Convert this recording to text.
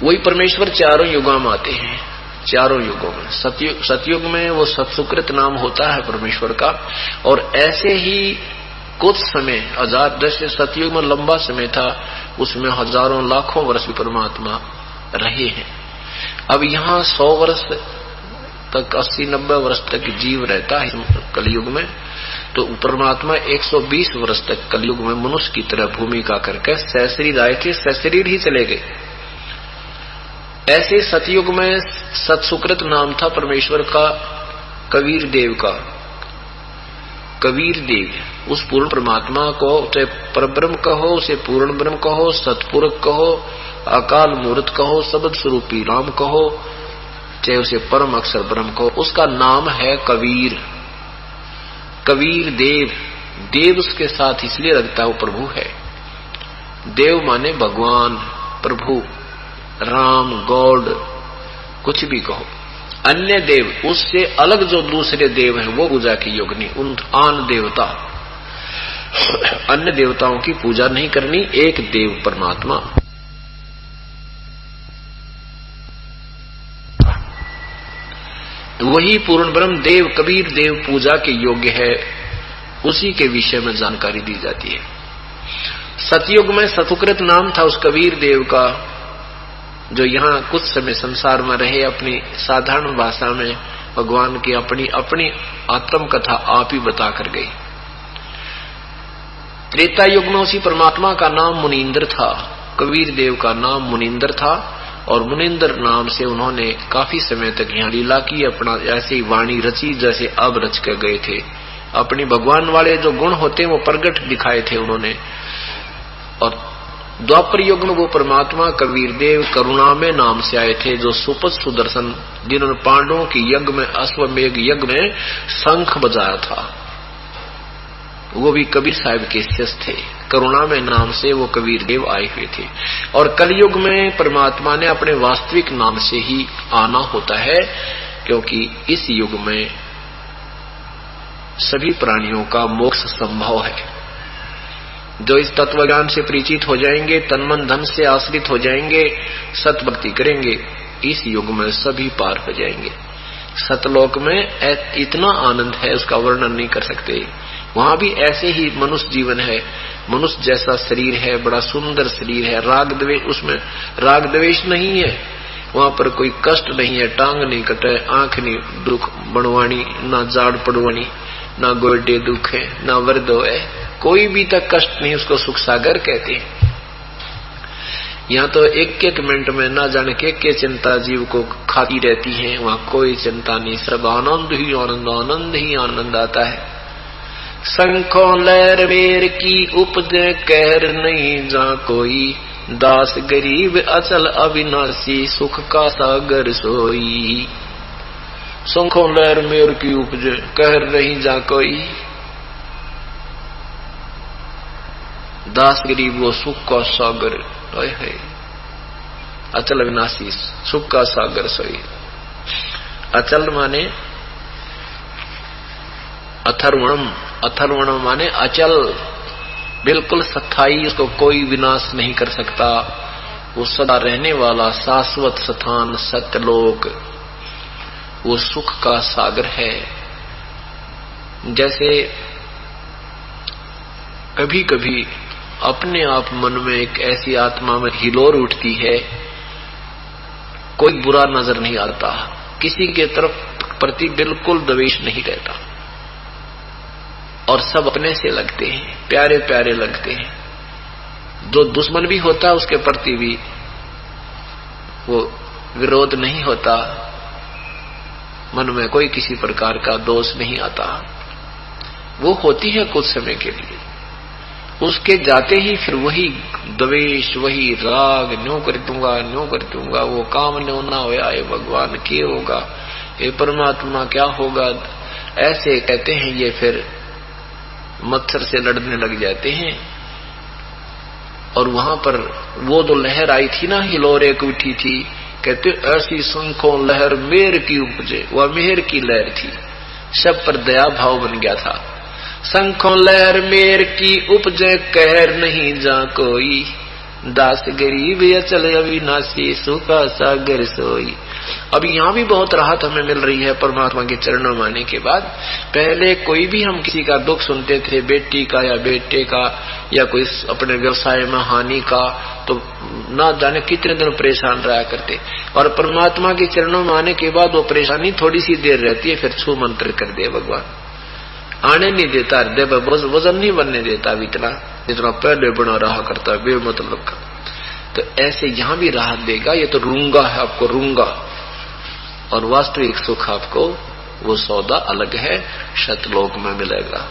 वही परमेश्वर चारों युगों में आते हैं, चारों युगों में। सतयुग में वो सत्सुकृत नाम होता है परमेश्वर का, और ऐसे ही कुछ समय हजार, जैसे सतयुग में लंबा समय था, उसमें हजारों लाखों वर्ष भी परमात्मा रहे हैं। अब यहाँ 100 वर्ष तक, 80-90 वर्ष तक जीव रहता है कलयुग में, तो परमात्मा 120 वर्ष तक कलयुग में मनुष्य की तरह भूमिका करके सशरीर आए थे, सशरीर ही चले गए। ऐसे सतयुग में सत्सुकृत नाम था परमेश्वर का कबीर देव का। कबीर देव उस पूर्ण परमात्मा को, चाहे परब्रह्म कहो, उसे पूर्ण ब्रह्म कहो, सतपुरुष कहो, अकाल मूर्त कहो, शब्द स्वरूपी राम कहो, चाहे उसे परम अक्षर ब्रह्म कहो, उसका नाम है कबीर। कबीर देव, देव उसके साथ इसलिए लगता है वो प्रभु है। देव माने भगवान, प्रभु, राम, गॉड, कुछ भी कहो। अन्य देव, उससे अलग जो दूसरे देव हैं वो पूजा की योग्य, उन आन देवता, अन्य देवताओं की पूजा नहीं करनी, एक देव परमात्मा। वही पूर्ण ब्रह्म देव कबीर देव पूजा के योग्य है, उसी के विषय में जानकारी दी जाती है। सतयुग में सतुकृत नाम था उस कबीर देव का, जो यहाँ कुछ समय संसार में रहे, अपनी साधारण भाषा में भगवान की अपनी अपनी आत्म कथा आप ही बता कर गई। त्रेता युग में उसी परमात्मा का नाम मुनींद्र था, कबीर देव का नाम मुनींद्र था, और मुनींद्र नाम से उन्होंने काफी समय तक यहाँ लीला की, अपना ऐसी वाणी रची जैसे अब रच कर गए थे। अपनी भगवान वाले जो गुण होते हैं वो प्रगट दिखाए थे उन्होंने। और द्वापर युग में वो परमात्मा कबीर देव करुणामय नाम से आए थे, जो सुपथ सुदर्शन, जिन्होंने पांडवों की यज्ञ में, अश्वमेघ यज्ञ में शंख बजाया था, वो भी कबीर साहब के शिष्य थे। करुणामय नाम से वो कबीर देव आए हुए थे। और कलयुग में परमात्मा ने अपने वास्तविक नाम से ही आना होता है, क्योंकि इस युग में सभी प्राणियों का मोक्ष संभव है। जो इस तत्व ज्ञान से परिचित हो जाएंगे, तन मन धन से आश्रित हो जाएंगे, सत भक्ति करेंगे, इस युग में सभी पार हो जाएंगे। सतलोक में इतना आनंद है, उसका वर्णन नहीं कर सकते। वहां भी ऐसे ही मनुष्य जीवन है, मनुष्य जैसा शरीर है, बड़ा सुंदर शरीर है, राग द्वेष, उसमें राग द्वेष नहीं है, वहां पर कोई कष्ट नहीं है, टांग नहीं कटे, आंख नहीं दुख बनवानी, ना जाड़ पड़वानी, ना गोडे दुख है, ना वर्दो है, कोई भी तक कष्ट नहीं, उसको सुख सागर कहते हैं। यहाँ तो एक एक मिनट में ना जाने के चिंता जीव को खाती रहती है, वहां कोई चिंता नहीं, सब आनंद ही आनंद, आनंद ही आनंद आता है। शंखों लहर मेर की उपज कहर नहीं जा कोई, दास गरीब अचल अविनाशी सुख का सागर सोई। शंखों लहर मेर की उपज कहर नहीं जा कोई, दास गरीब वो सुख का सागर है, अचल अविनाशी सुख का सागर सोई। अचल माने अथर्वणम, अथर्वणम माने अचल, बिल्कुल स्थायी, उसको कोई विनाश नहीं कर सकता, वो सदा रहने वाला शाश्वत स्थान सत्यलोक, वो सुख का सागर है। जैसे कभी कभी अपने आप मन में एक ऐसी आत्मा में हिलोर उठती है, कोई बुरा नजर नहीं आता, किसी के तरफ प्रति बिल्कुल द्वेष नहीं रहता, और सब अपने से लगते हैं, प्यारे प्यारे लगते हैं। जो दुश्मन भी होता है उसके प्रति भी वो विरोध नहीं होता, मन में कोई किसी प्रकार का दोष नहीं आता। वो होती है कुछ समय के लिए, उसके जाते ही फिर वही द्वेष, वही राग, न्यों कर दूंगा, वो काम न्यों ना होया, ये भगवान क्या होगा, ये परमात्मा क्या होगा, ऐसे कहते हैं। ये फिर मच्छर से लड़ने लग जाते हैं। और वहां पर वो जो लहर आई थी ना, हिलोर एक उठी थी, कहते ऐसी शंखों लहर मेर की उपजे, वह मेहर की लहर थी, सब पर दया भाव बन गया था। शंखों लहर मेर की उपजे कहर नहीं जा कोई, दास गरीब अचल अविनाशी सुखा सागर सोई। अब यहाँ भी बहुत राहत हमें मिल रही है परमात्मा के चरणों में आने के बाद। पहले कोई भी हम किसी का दुख सुनते थे, बेटी का या बेटे का या कोई अपने व्यवसाय में हानि का, तो ना जाने कितने दिन परेशान रहा करते। और परमात्मा के चरणों में आने के बाद वो परेशानी थोड़ी सी देर रहती है, फिर छू मंत्र कर दे भगवान, आने नहीं देता, हृदय पर वजन नहीं बनने देता इतना जितना पहले बना रहा करता है बेमतलब का। तो ऐसे यहां भी राहत देगा। ये तो रूंगा है, आपको रूंगा, और वास्तविक सुख आपको वो सौदा अलग है, शतलोक में मिलेगा।